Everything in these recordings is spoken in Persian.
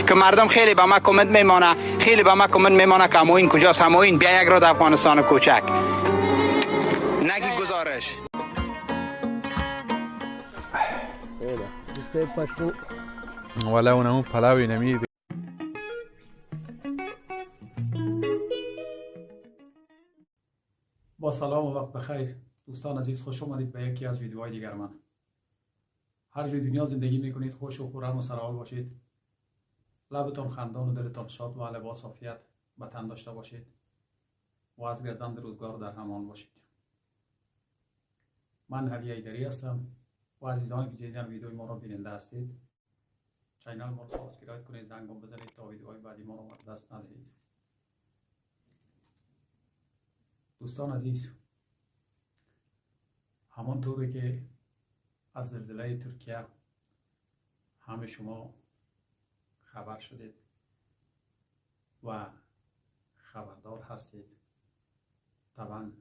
که مردم خیلی به ما کمد میمانه، خیلی به ما کمد میمانه که هموین کجاست، هموین بیا یک رو در افغانستان کوچک نگی گزارش. ولی اونمون پلاوی نمید. با سلام و وقت بخیر دوستان عزیز، خوش آمدید به یکی از ویدیوهای دیگر من. هر جای دنیا زندگی میکنید خوش و خورم و سرحال باشید، لبتان خندان و دلتان شاد و لباس عافیت به تن داشته باشید و از گزند روزگار در امان باشید. من علی ایدری هستم و عزیزانی که جدیداً ویدیوی ما را بیننده هستید، چینل ما را سابسکرایب کنید، زنگم بزنید تا ویدیوهای بعدی ما را از دست ندهید. دوستان عزیز، همانطوری که از زلزله ترکیه همه شما خبر شدید و خبردار هستید، طبعا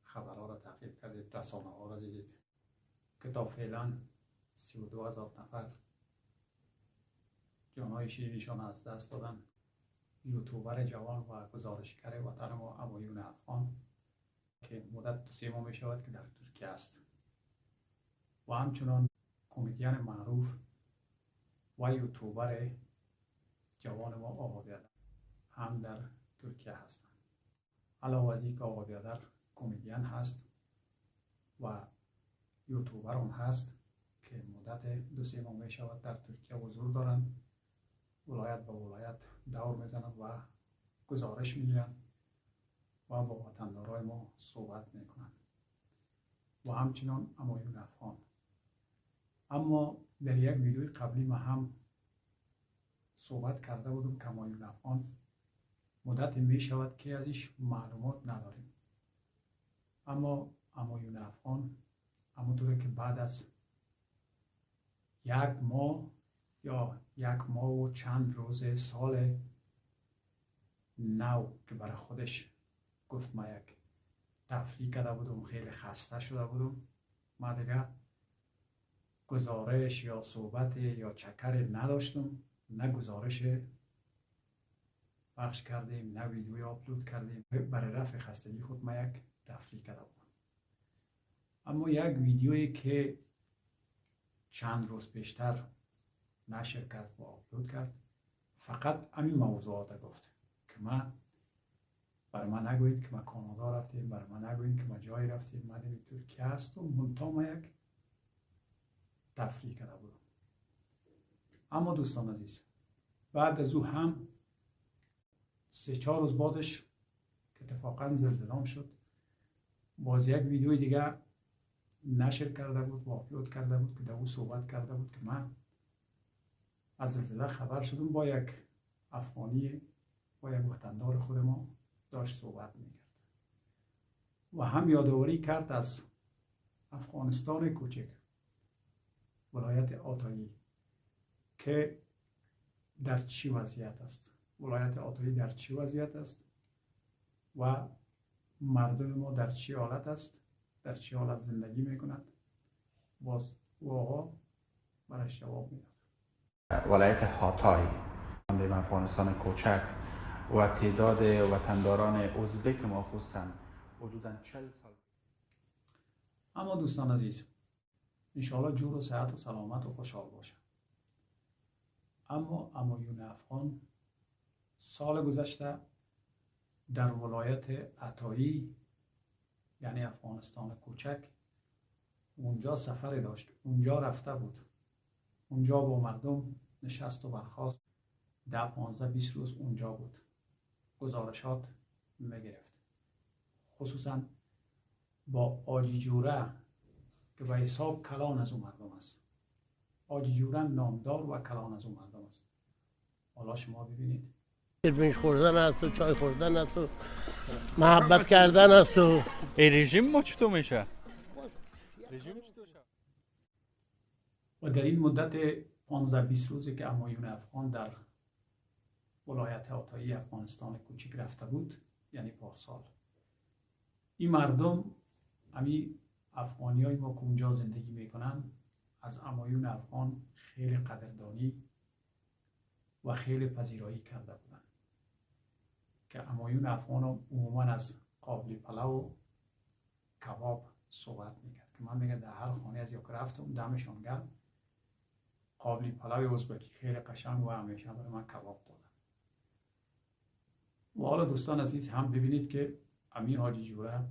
خبرها را تعقیب کردید، رسانه ها را دیدید که تا فعلا 32,000 نفر جانهای شیرینشان از دست دادن. یوتیوبر جوان و گزارشگر وطن ما همایون افغان که مدت 3 ماه می شود که در ترکیه است و همچنان کمدین معروف و یوتیوبر جوان ما آقا بیادر هم در ترکیه هستند. علاوه از اینکه آقا بیادر کمدین هست و یوتیوبر هم هست که مدت 2-3 ماه می شود در ترکیه حضور دارند، ولایت به ولایت دور میزنند و گزارش میگیرند و با وطندارای ما صحبت میکنند و همچنان همایون افغان. اما در یک ویدیوی قبلی ما هم صحبت کرده بودم که همایون افغان مدت می شود که ازش معلومات نداریم، اما همایون افغان همونطوری که بعد از 1 ماه یا 1 ماه و چند روز سال نو که برای خودش گفت ما یک تفریح کرده بودم، خیلی خسته شده بودم، ما دیگه گزارش یا صحبت یا چکر نداشتم، نه گزارش پخش کردیم نه ویدیوی آپلود کردیم. برای رفع خستگی خود ما یک تفریح کرده بودم. اما یک ویدیویی که چند روز پیشتر نشر کرد و آپلود کرد فقط همین موضوعات گفت که ما برای ما نگویید که ما کانادا رفتیم، برای ما نگویید که ما جایی رفتیم، ما در ترکیه هستم، منتها ما یک تفریح کرده بودم. اما دوستان عزیز، بعد از او هم 3-4 روز بعدش که اتفاقا زلزله شد، باز یک ویدیوی دیگه نشر کرده بود و آپلود کرده بود که در او صحبت کرده بود که من از زلزله خبر شدم، با یک افغانی با یک وطندار خود ما داشت صحبت میکرد و هم یادآوری کرد از افغانستان کوچک ولایت آتایی که در چی وضعیت است، ولایت آتایی در چی وضعیت است و مردم ما در چی حالت است، در چی حالت زندگی میکنند. باز او آقا برش جواب میداد. ولایت هاتای در افغانستان کوچک و تعداد وطنداران ازبک ما خصوصا حدوداً 40 سال. اما دوستان عزیز، انشاءالله جور و صحت و سلامت و خوشحال باشه. اما همایون افغان سال گذشته در ولایت عطایی یعنی افغانستان کوچک اونجا سفر داشت، اونجا رفته بود، اونجا با مردم نشست و برخاست، 10-15-20 روز اونجا بود، گزارشات میگرفت، خصوصا با آجی جوره که به حساب کلان از اون مردم است. آجی جوره نامدار و کلان از اون مردم است. حالا شما ببینید، بیش خوردن است و چای خوردن است و محبت کردن است و رژیم ما چطور میشه؟ و در این مدت 15-20 روزی که همایون افغان در ولایت آتایی افغانستان کوچک رفته بود، یعنی پارسال، این مردم همی افغانی های ما که اونجا زندگی میکنن از همایون افغان خیلی قدردانی و خیلی پذیرایی کرده بودن که همایون افغان عموما از قابلی پلو و کباب صحبت میکرد که من میگم در هر خانه از یک رفتم دمشان گرم، قابلی پلو ازبکی خیلی قشنگ و همیشه برای من کباب دادن. و حالا دوستان عزیز هم ببینید که امی حاجی جوره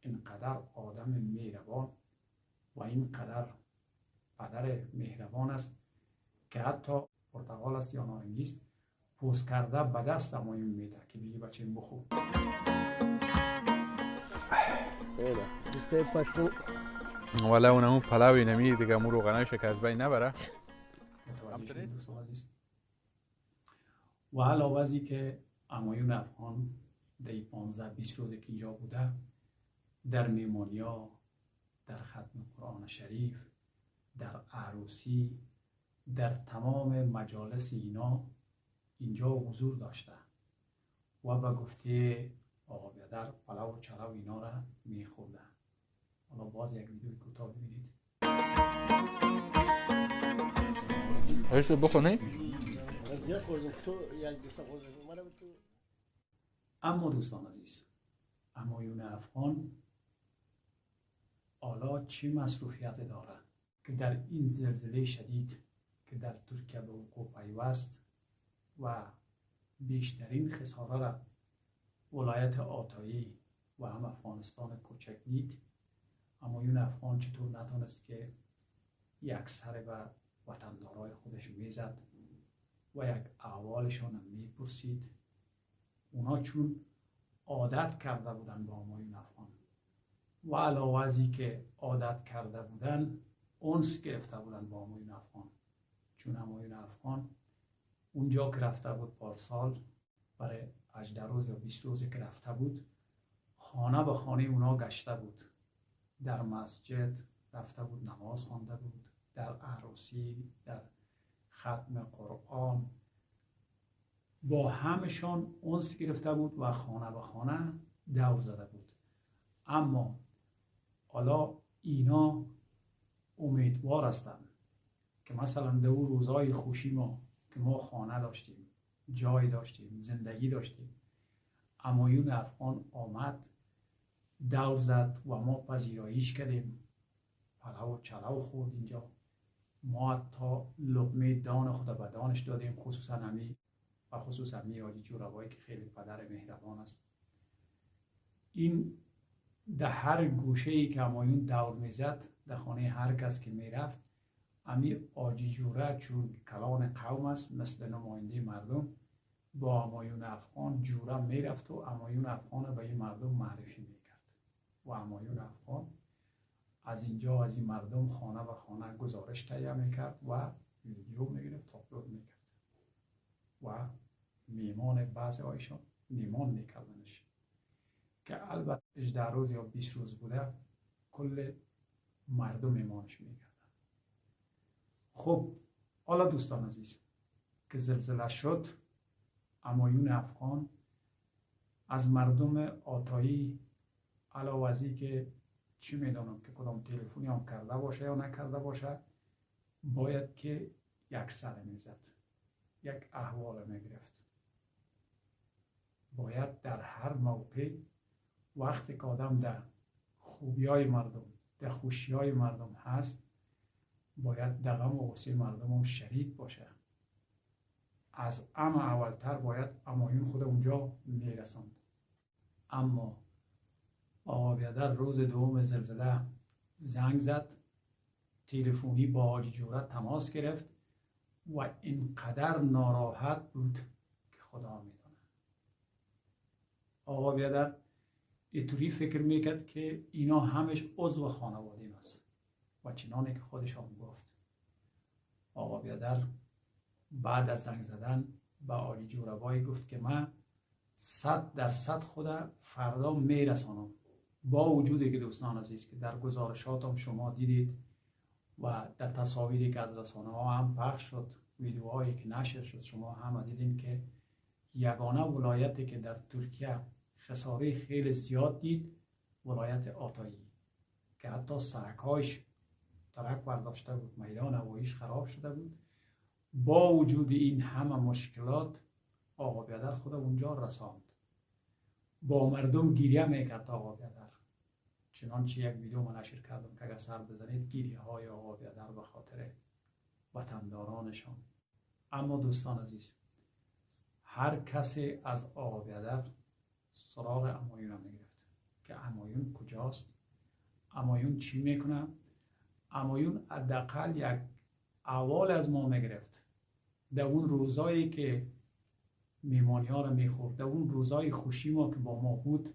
اینقدر آدم مهربان و اینقدر پدر مهربان است که حتی پرتقال است یا نارنگی است پوست کرده به دست همایون میده که بگی بچه بخو. ولی اونمون پلاوی نمی دیگه مو روغنایش که از بین نبره. و علاوه از که همایون افغان در 15-20 روز که اینجا بوده در میمونیا، در ختم قرآن شریف، در عروسی، در تمام مجالس اینا اینجا حضور داشته و به گفته آقا بیادر پلو و چلو اینا را میخورده. حالا باز یک ویدیوی کوتاه ببینید. ایسو بخونی؟ اما دوستان عزیز همایون افغان حالا چه مصروفیت داره که در این زلزله شدید که در ترکیه به وقوع پیوست و بیشترین خساره را ولایت آتایی و هم افغانستان کوچک دید، همایون افغان چطور نتونست که یک سر به وطندارای خودش میزد و یک احوالشان میپرسید. اونا چون عادت کرده بودن با همایون افغان و علاوه از که عادت کرده بودن انس گرفته بودن با همایون افغان، چون همایون افغان اونجا که رفته بود پارسال برای 18 روز یا 20 روز که رفته بود خانه به خانه اونا گشته بود، در مسجد رفته بود نماز خوانده بود، در عروسی، در ختم قرآن با همشان انس گرفته بود و خانه به خانه دور زده بود. اما حالا اینا امیدوار هستند که مثلا در اون روزهای خوشی ما که ما خانه داشتیم، جای داشتیم، زندگی داشتیم، همایون افغان آمد دور زد و ما پذیراییش کردیم، پلو و چلو خورد اینجا، ما حتی لقمه دان خود به دانش دادیم، خصوصا همی و خصوصا همی حاجی جورابایی که خیلی پدر مهربان است. این در هر گوشه ای که همایون دور میزد در خانه هر کس که میرفت امی حاجی جوره چون کلان قوم است مثل نماینده مردم با همایون افغان جوره میرفت و همایون افغان به این مردم معرفی میکرد و همایون افغان از اینجا از این مردم خانه به خانه گزارش تهیه میکرد و ویدیو میگرفت آپلود میکرد و میمان بعضی هایشان میمان میکردنش که البته 18 روز یا 20 روز بوده کل مردم میمانش میکردن. خب حالا دوستان عزیز که زلزله شد همایون افغان از مردم آتایی علاوه از که چی میدانم که کدام تلفنی هم کرده باشه یا نکرده باشه باید که یک سر میزد، یک احوال میگرفت، باید در هر موقع وقتی که آدم در خوبی های مردم در خوشی های مردم هست باید در غم و غصه مردم هم شریک باشه. از اولتر باید همایون خود اونجا میرساند. اما آقا بیادر روز دوم زلزله زنگ زد، تلفنی با حاجی جوره تماس گرفت و اینقدر ناراحت بود که خدا میدونه. آقا بیادر اینطوری فکر میکرد که اینا همش عضو خانواده است و چنانه که خودش هم گفت. آقا بیادر بعد از زنگ زدن به حاجی جورابایی گفت که من 100% خود فردا میرسانم، با وجودی که دوستان عزیز که در گزارشات هم شما دیدید و در تصاویری که از رسانه ها هم پخش شد، ویدیوهایی که نشر شد شما هم دیدین که یگانه ولایتی که در ترکیه خساره خیلی زیاد دید ولایت آتایی که حتی سرکهایش ترک برداشته بود، میدان هواییش خراب شده بود با وجود این همه مشکلات آقا بیادر خود اونجا رساند. با مردم گریه میکرد آقا بیادر. چنانچه یک ویدیو من نشر کردم که اگر سر بزنید گریه های آقا بیادر به خاطر وطندارانشان. اما دوستان عزیز، هر کسی از آقا بیادر سراغ همایون هم میگرفت که همایون کجاست، همایون چی میکنه. همایون حداقل یک احوال از ما میگرفت. در اون روزایی که میمانی ها رو میخورد، در اون روزای خوشی ما که با ما بود.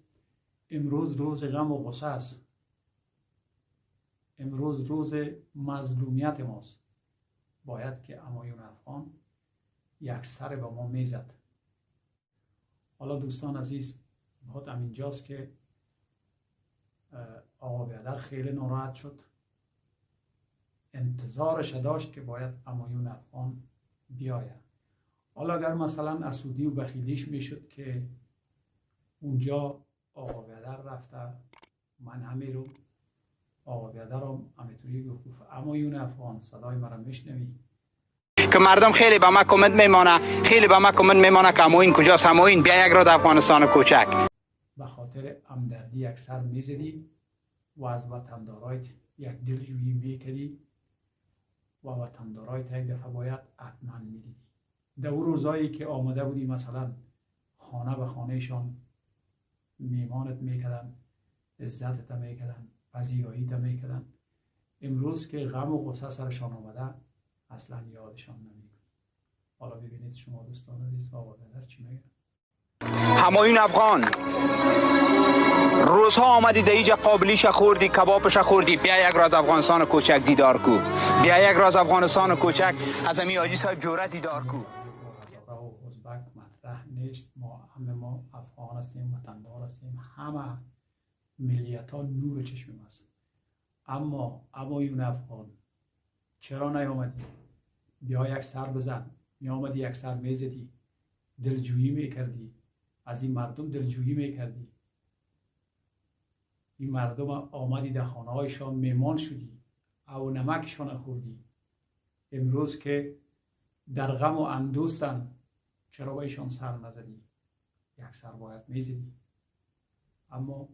امروز روز غم و غصه است. امروز روز مظلومیت ماست. باید که همایون افغان یک سر به ما میزد. حالا دوستان عزیز، باید همینجاست که آقا بیادر خیلی ناراحت شد. انتظارش داشت که باید همایون افغان بیاید. حالا اگر مثلا اسودی و بخیلیش میشد که اونجا آقا بیادر رفته، من همه رو آقا بیادر هم همینطوری گفت همایون افغان صدای مرا میشنوی؟ که مردم خیلی به ما کمد میمانه، خیلی به ما کمد میمانه که همایون کجاست. همایون بیا یک را در افغانستان کوچک. به خاطر همدردی یک سر میزدی و از وطندارایت یک دلجویی میکردی و وطندارایت یک دفعه باید حتما میدیدی. در اون روزایی که آمده بودی مثلا خانه به خانهشان میمانت میکردن، عزتت میکردن، پذیراییت میکردن. امروز که غم و غصه سرشان آمده اصلا یادشان نمیکنه. حالا ببینید شما دوستان عزیز آقا بیادر چی میگه. همایون افغان روزها آمدی در اینجا قابلیش خوردی، کبابش خوردی، بیا یک راز افغانستان کوچک دیدار کو. بیا یک راز افغانستان کوچک از امی حاجی صاحب جوره دیدار کو. ازبک مطرح نیست. ما افغان هستیم، وطندار هستیم، همه ملیت ها نور چشم ماست. اما همایون افغان چرا نیامدی؟ بیا یک سر بزن. میامدی یک سر میزدی، دلجویی میکردی، از این مردم دلجویی میکردی. این مردم آمدی در خانه هایشان میمان شدی، او نمکشان خوردی. امروز که در غم و اندوستن چرا با ایشان سر نزدی؟ یک سر باید میزدی. اما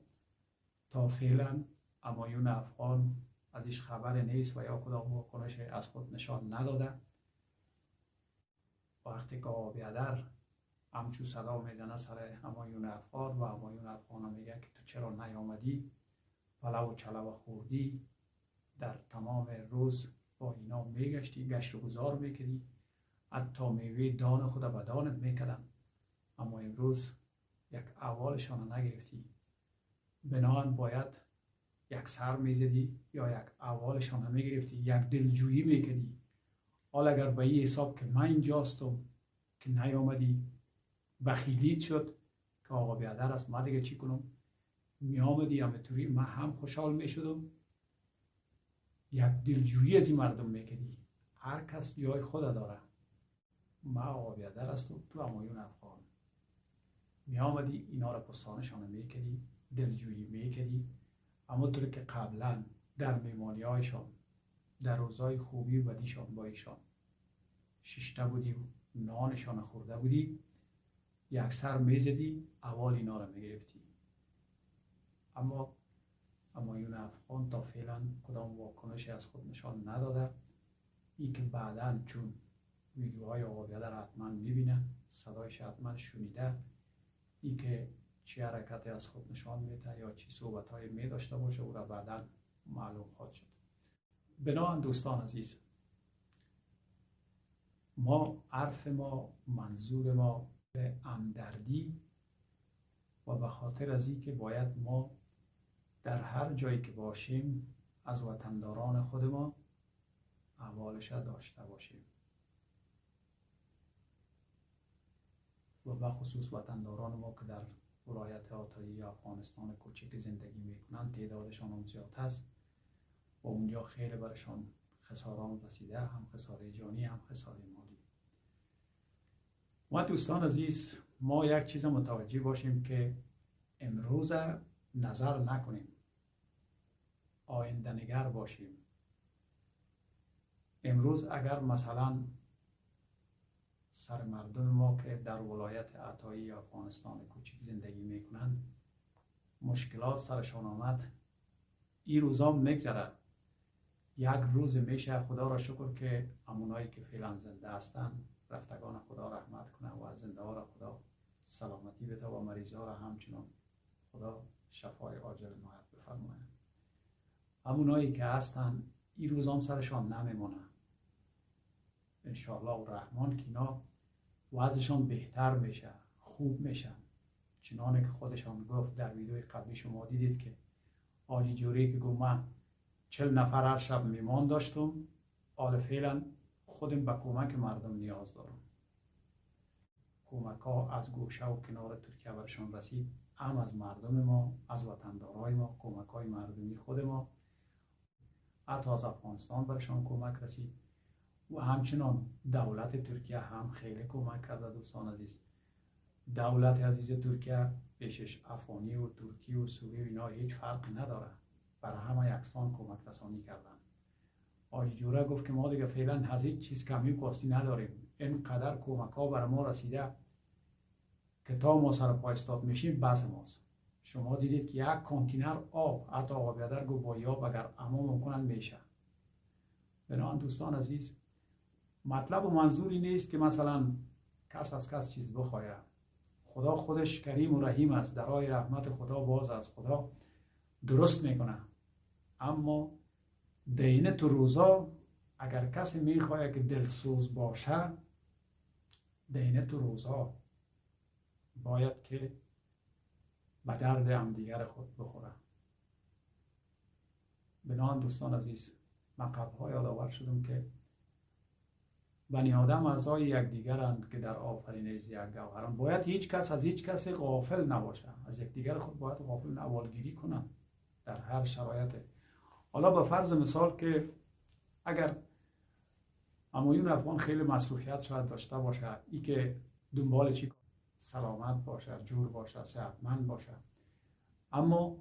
تا فعلا همایون افغان ازش خبر نیست و یا کدام واکنش از خود نشان نداده. وقتی که آقا بیادر همچو صدا میزنه سر همایون افغان و همایون افغان میگه که تو چرا نیامدی، پلو و چلو خوردی، در تمام روز با اینا میگشتی، گشت و گذار میکردی، حتی میوه دان خود به دانت میکردن، اما امروز یک احوالشان نگرفتی. بنابراین باید یک سر میزدی یا یک احوالشان میگرفتی، یک دلجویی میکردی. حالا اگر به این حساب که من اینجاستم که نیامدی بخیلیت شد که آقا بیادر است، من دیگه چی کنم؟ میامدی همینطوری من هم خوشحال میشدم. یک دلجویی از این مردم میکردی. هر کس جای خود داره. من آقا بیادر هستم، تو همایون افغان. میامدی اینا را پرسانشان میکردی، دلجویی میکردی. اما طور که قبلا در میمانی هایشان، در روزای خوبی و بدیشان با ایشان ششته بودی و نانشان خورده بودی، یک سر میزدی، اول اینا را میگرفتی. اما همایون افغان تا فعلا کدام واکنشی از خود نشان نداده. این که بعدا چون ویدیوهای آقا بیادر حتما میبینه، صدایش حتما شنیده، این که چی حرکتی از خود نشان میده یا چی صحبت های می داشته باشه او را بعدا معلوم خواهد شد. بنابراین دوستان عزیز، ما حرف ما، منظور ما به همدردی و به خاطر از این که باید ما در هر جایی که باشیم از وطنداران خود ما احوالش داشته باشیم و به خصوص وطنداران ما که در ولایت آتایی افغانستان کوچک زندگی میکنند. تعدادشان هم زیاد هست و اونجا خیلی برشان خساران رسیده، هم خساره جانی هم خساره مالی. و دوستان عزیز، ما یک چیز متوجه باشیم که امروز نظر نکنیم، آینده نگر باشیم. امروز اگر مثلا سر مردم ما که در ولایت عطایی افغانستان کوچک زندگی میکنند مشکلات سرشان آمد. این روزا میگذره، یک روز میشه خدا را شکر که امونایی که فعلا زنده هستند رفتگان خدا رحمت کنه و زنده ها را خدا سلامتی بده و مریضا را همچنان خدا شفای عاجل عنایت بفرماید. همونایی که هستن این روز هم سرشان نمیمونه انشاءالله و رحمان که اینا وضعشان بهتر میشه، خوب میشن. چنانه که خودشان گفت در ویدیوی قبلی شما دیدید که آجی جوری که گفت من 40 نفر هر شب میمان داشتم، حال فعلا خودم به کمک مردم نیاز دارم. کمک ها از گوشه و کنار ترکیه برشان رسید، هم از مردم ما، از وطندارای ما، کمک های مردمی خود ما، حتی از افغانستان برشان کمک رسید و همچنان دولت ترکیه هم خیلی کمک کرده. دوستان عزیز، دولت عزیز ترکیه پیشش افغانی و ترکی و سوری و اینا هیچ فرقی نداره، برای همه یکسان کمک رسانی کردن. آجی جوره گفت که ما دیگه فعلا از هیچ چیز کمی کاستی نداریم، اینقدر کمک ها برای ما رسیده که تا ما سر پا استاد میشیم بس ماست. شما دیدید که یک کانتینر آب، حتی آب بیادر گو با آب اگر اما ممکنن میشه. بنابراین دوستان عزیز، مطلب و منظوری نیست که مثلا کس از کس چیز بخواهد. خدا خودش کریم و رحیم است، درای رحمت خدا باز است، خدا درست میکنه. اما دینه تو روزا اگر کسی میخواهد که دلسوز باشه، دینه تو روزا باید که به درد هم دیگر خود بخوره. بنابراین دوستان عزیز، من قبل‌ها یادآور شدم که بنی آدم اعضای یکدیگرند که در آفرینش یک گوهرند. باید هیچ کس از هیچ کسی غافل نباشه، از یکدیگر خود باید غافل نوالگیری کنن در هر شرایط. حالا به فرض مثال که اگر همایون افغان خیلی مصروفیت شاید داشته باشه، ای که دنبال چی سلامت باشه، جور باشه، صحتمند باشه، اما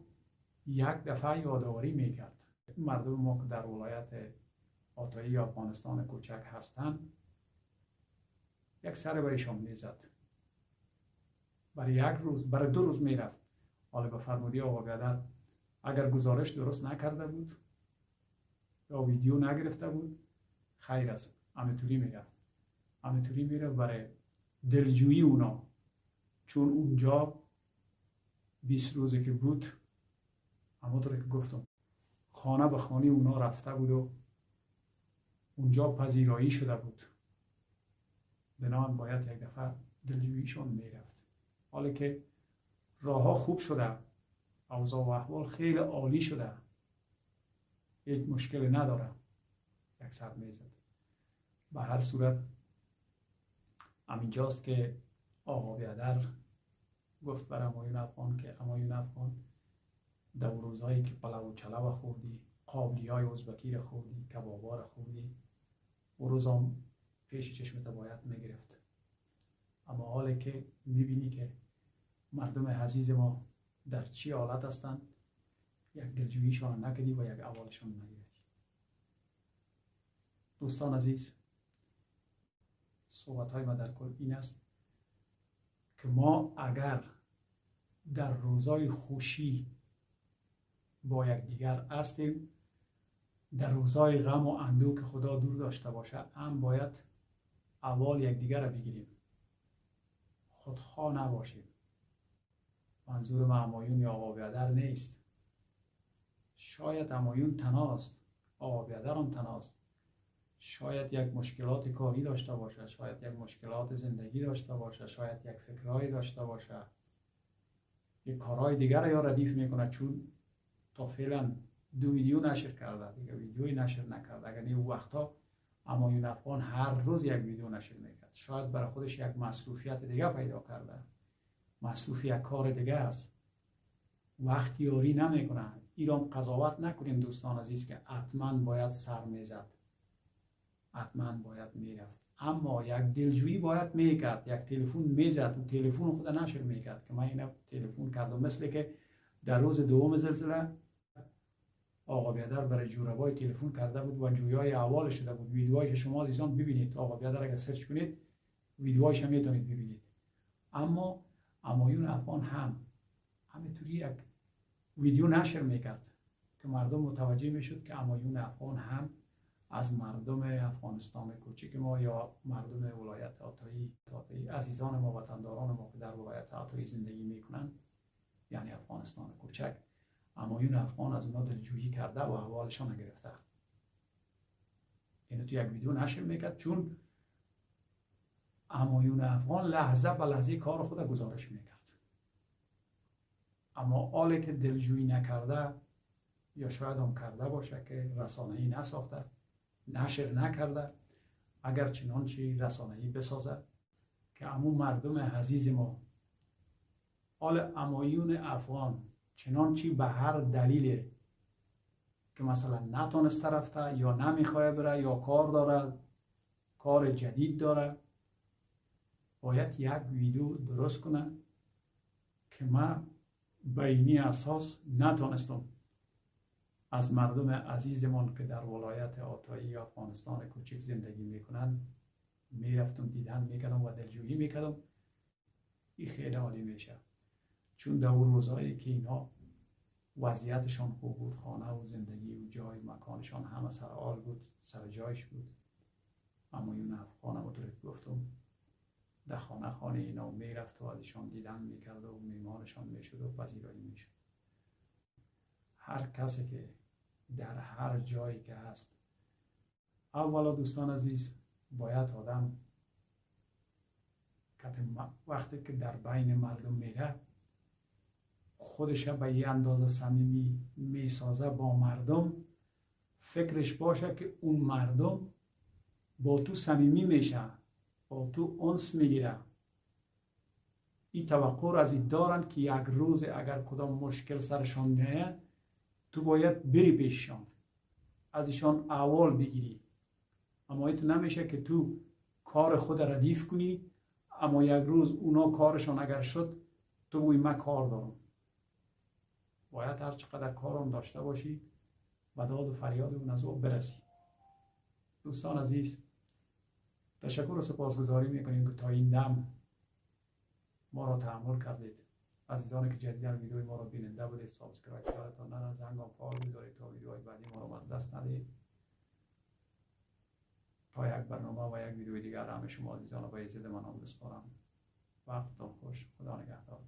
یک دفعه یادآوری میکرد مردم ما که در ولایت عطایی افغانستان کوچک هستند، یک سر برایشان میزد، برای یک روز، برای 2 روز میرفت. حالا به فرمودی آقا بیادر اگر گزارش درست نکرده بود یا ویدیو نگرفته بود، خیر است، همینطوری میرفت، همینطوری میرفت برای دلجویی اونا. چون اونجا 20 روزه که بود، همونطور که گفتم خانه به خانه اونا رفته بود و اونجا پذیرایی شده بود. بنابراین باید یک دفعه دلجوییشون میرفت. حالا که راه ها خوب شده، اوضاع و احوال خیلی عالی شده، هیچ مشکلی نداره، یک سر میزد. به هر صورت همینجاست که آقا بیادر گفت برای همایون افغان که همایون افغان در روزهایی که پلو و چلو خوردی، قابلی های ازبکی را خوردی، کبابا را خوردی، او روز هم پیش چشمت باید میگرفت. اما حالی که میبینی که مردم عزیز ما در چی حالت هستند، یک دلجوییشان نکردی و یک احوالشان نگرفتی. دوستان عزیز، صحبت های ما در کل این است که ما اگر در روزای خوشی با یکدیگر هستیم، در روزای غم و اندوه که خدا دور داشته باشه هم باید اول یکدیگر را بگیریم، خودخواه نباشیم. منظور من همایون یا آقا بیادر نیست، شاید همایون تنهاست، آقا بیادر هم تنهاست، شاید یک مشکلات کاری داشته باشه، شاید یک مشکلات زندگی داشته باشه، شاید یک فکرهایی داشته باشه، یک کارهای دیگر یا ردیف میکنه. چون تا فعلا 2 ویدیو نشر کرده، دیگه ویدیوی نشر نکرده. اگر این وقتا همایون افغان هر روز یک ویدیو نشر میکرد، شاید برای خودش یک مصروفیت دیگه پیدا کرده، مصروف یک کار دیگه است، وقت یاری نمیکنه. ایران قضاوت نکنیم دوستان عزیز که حتما باید سر میزد، حتما باید میرفت، اما یک دلجویی باید میکرد، یک تلفن میزد و تلفن خود نشر میکرد که من اینو تلفن کردم. مثل که در روز دوم زلزله آقا بیادر برای جورابای تلفن کرده بود و جویای احوال شده بود. ویدیوهایش شما عزیزان ببینید، آقا بیادر اگر سرچ کنید ویدیوهایش هم میتونید ببینید. اما همایون افغان هم همینطوری یک ویدیو نشر میکرد که مردم متوجه میشد که همایون افغان هم از مردم افغانستان کوچک ما یا مردم ولایت عطایی عزیزان ما، وطنداران ما که در ولایت عطایی زندگی میکنن، یعنی افغانستان کوچک، همایون افغان از اونا دلجویی کرده و احوالشان گرفته. اینو تو یک ویدیو نشر میکرد، چون همایون افغان لحظه به لحظه کار خود گزارش میکرد. اما حالی که دلجویی نکرده یا شاید هم کرده باشه که رسانه‌ای نساخته، نشر نکرده، اگر چنانچه رسانه‌ای بسازه که همون مردم عزیز ما حال همایون افغان چنانچه به هر دلیل که مثلا نتونسته رفته یا نمیخواه بره یا کار داره، کار جدید داره، باید یک ویدیو درست کنه که من به اینی اساس نتونستم از مردم عزیزمان که در ولایت عطایی افغانستان کوچک زندگی میکنن میرفتم دیدن میکردم و دلجویی میکردم. این خیلی عالی میشه، چون در اون روزایی که اینا وضعیتشان خوب بود، خانه و زندگی و جای مکانشان همه سر حال بود، سر جایش بود، همایون افغان هم گفتم در خانه اینا میرفت و ازشان دیدن میکرد و میمانشان میشد و پذیرایی میشد. هر کسی که در هر جایی که هست، اولا دوستان عزیز، باید آدم وقتی که در بین مردم میره خودش به یه اندازه صمیمی میسازه با مردم، فکرش باشه که اون مردم با تو صمیمی میشه، با تو انس میگیره. این توقع را از این دارن که یک روز اگر کدام مشکل سرشان میاد تو باید بری پیششان، ازشان احوال بگیری. اما این تو نمیشه که تو کار خود ردیف کنی، اما یک روز اونا کارشان اگر شد تو بگوی من کار دارم. باید هر چقدر کارم داشته باشی و داد و فریاد اون از او برسی. دوستان عزیز، تشکر و سپاسگزاری میکنیم که تا این دم ما را تحمل کردید. عزیزانی که جدیداً ویدیوی ما را بیننده بودید، سابسکرایب کردتان نه، زنگام فعال بذارید تا ویدیوهای بعدی ما را از دست ندید. تا یک برنامه و یک ویدیوی دیگر همه شما عزیزان را به عزت من بسپارم. وقتتان خوش. خدا نگهدار.